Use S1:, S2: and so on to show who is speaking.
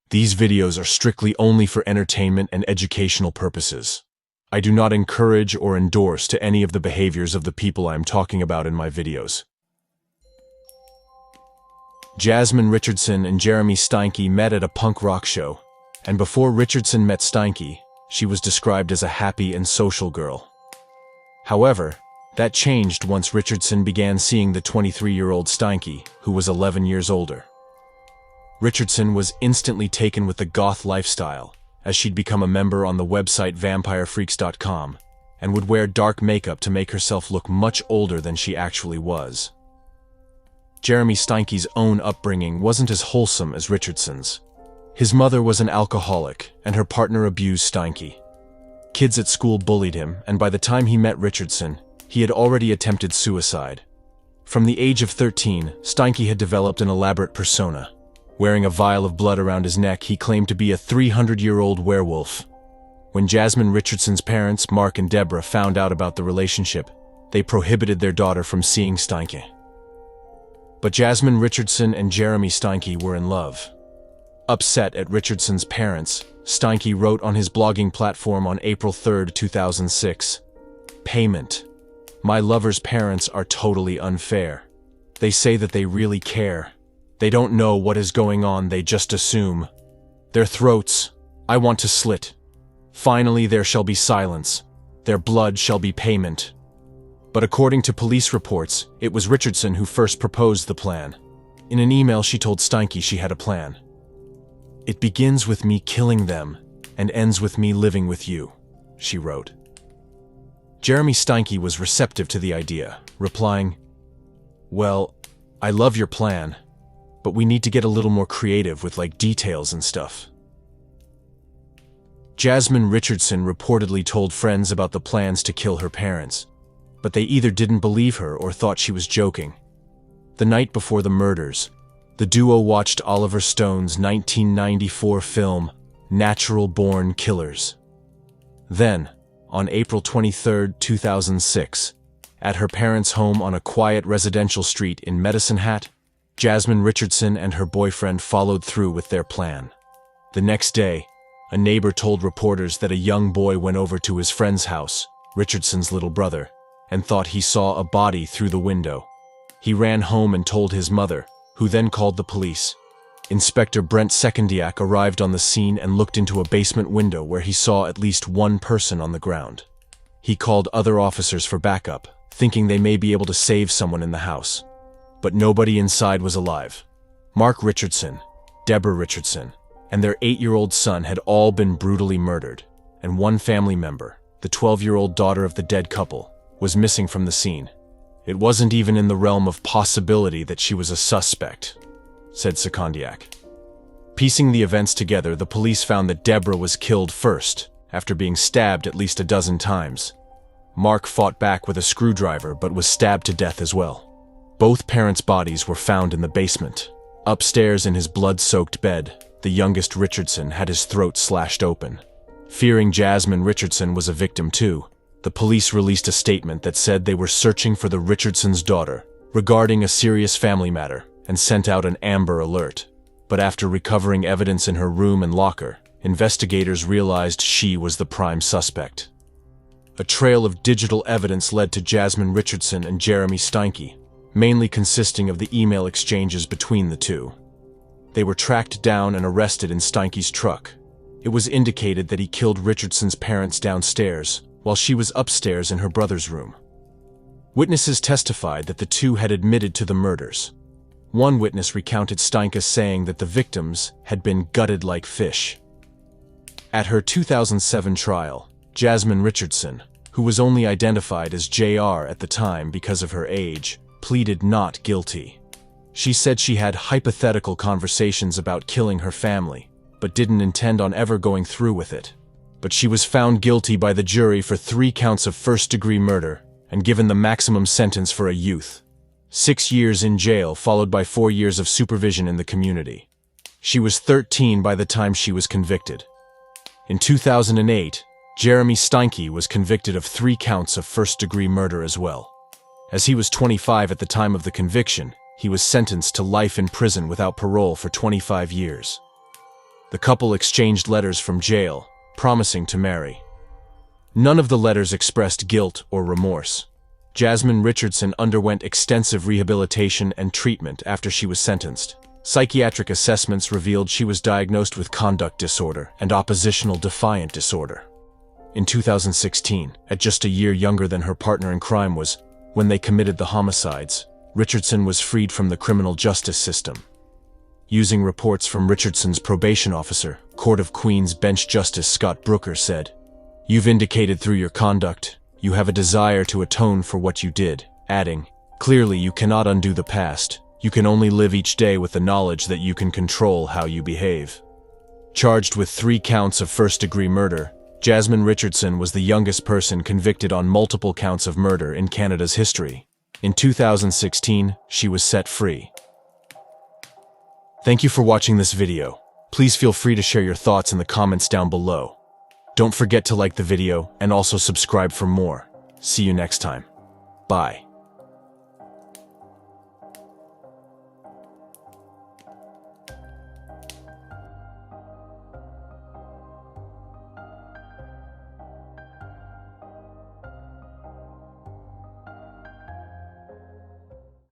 S1: These videos are strictly only for entertainment and educational purposes. I do not encourage or endorse to any of the behaviors of the people I am talking about in my videos. Jasmine Richardson and Jeremy Steinke met at a punk rock show, and before Richardson met Steinke, she was described as a happy and social girl. However, that changed once Richardson began seeing the 23-year-old Steinke, who was 11 years older. Richardson was instantly taken with the goth lifestyle, as she'd become a member on the website vampirefreaks.com, and would wear dark makeup to make herself look much older than she actually was. Jeremy Steinke's own upbringing wasn't as wholesome as Richardson's. His mother was an alcoholic, and her partner abused Steinke. Kids at school bullied him, and by the time he met Richardson, he had already attempted suicide. From the age of 13, Steinke had developed an elaborate persona. Wearing a vial of blood around his neck, he claimed to be a 300-year-old werewolf. When Jasmine Richardson's parents, Mark and Deborah, found out about the relationship, they prohibited their daughter from seeing Steinke. But Jasmine Richardson and Jeremy Steinke were in love. Upset at Richardson's parents, Steinke wrote on his blogging platform on April 3, 2006, "Payment. My lover's parents are totally unfair. They say that they really care. They don't know what is going on, they just assume. Their throats, I want to slit. Finally there shall be silence. Their blood shall be payment." But according to police reports, it was Richardson who first proposed the plan. In an email she told Steinke she had a plan. "It begins with me killing them, and ends with me living with you," she wrote. Jeremy Steinke was receptive to the idea, replying, "Well, I love your plan, but we need to get a little more creative with details and stuff." Jasmine Richardson reportedly told friends about the plans to kill her parents, but they either didn't believe her or thought she was joking. The night before the murders, the duo watched Oliver Stone's 1994 film, Natural Born Killers. Then, on April 23, 2006, at her parents' home on a quiet residential street in Medicine Hat, Jasmine Richardson and her boyfriend followed through with their plan. The next day, a neighbor told reporters that a young boy went over to his friend's house, Richardson's little brother, and thought he saw a body through the window. He ran home and told his mother, who then called the police. Inspector Brent Secondiak arrived on the scene and looked into a basement window where he saw at least one person on the ground. He called other officers for backup, thinking they may be able to save someone in the house. But nobody inside was alive. Mark Richardson, Deborah Richardson, and their 8-year-old son had all been brutally murdered, and one family member, the 12-year-old daughter of the dead couple, was missing from the scene. "It wasn't even in the realm of possibility that she was a suspect," said Secondiak. Piecing the events together, the police found that Deborah was killed first, after being stabbed at least a dozen times. Mark fought back with a screwdriver but was stabbed to death as well. Both parents' bodies were found in the basement. Upstairs in his blood-soaked bed, the youngest Richardson had his throat slashed open. Fearing Jasmine Richardson was a victim too, the police released a statement that said they were searching for the Richardsons' daughter regarding a serious family matter and sent out an Amber Alert. But after recovering evidence in her room and locker, investigators realized she was the prime suspect. A trail of digital evidence led to Jasmine Richardson and Jeremy Steinke, mainly consisting of the email exchanges between the two. They were tracked down and arrested in Steinke's truck. It was indicated that he killed Richardson's parents downstairs, while she was upstairs in her brother's room. Witnesses testified that the two had admitted to the murders. One witness recounted Steinke saying that the victims had been gutted like fish. At her 2007 trial, Jasmine Richardson, who was only identified as JR at the time because of her age, pleaded not guilty. She said she had hypothetical conversations about killing her family, but didn't intend on ever going through with it. But she was found guilty by the jury for 3 counts of first-degree murder and given the maximum sentence for a youth. 6 years in jail followed by 4 years of supervision in the community. She was 13 by the time she was convicted. In 2008, Jeremy Steinke was convicted of 3 counts of first-degree murder as well. As he was 25 at the time of the conviction, he was sentenced to life in prison without parole for 25 years. The couple exchanged letters from jail, promising to marry. None of the letters expressed guilt or remorse. Jasmine Richardson underwent extensive rehabilitation and treatment after she was sentenced. Psychiatric assessments revealed she was diagnosed with conduct disorder and oppositional defiant disorder. In 2016, at just a year younger than her partner in crime was, when they committed the homicides, Richardson was freed from the criminal justice system. Using reports from Richardson's probation officer, Court of Queen's Bench Justice Scott Brooker said, "You've indicated through your conduct, you have a desire to atone for what you did," adding, "Clearly you cannot undo the past. You can only live each day with the knowledge that you can control how you behave." Charged with 3 counts of first-degree murder, Jasmine Richardson was the youngest person convicted on multiple counts of murder in Canada's history. In 2016, she was set free. Thank you for watching this video. Please feel free to share your thoughts in the comments down below. Don't forget to like the video and also subscribe for more. See you next time. Bye.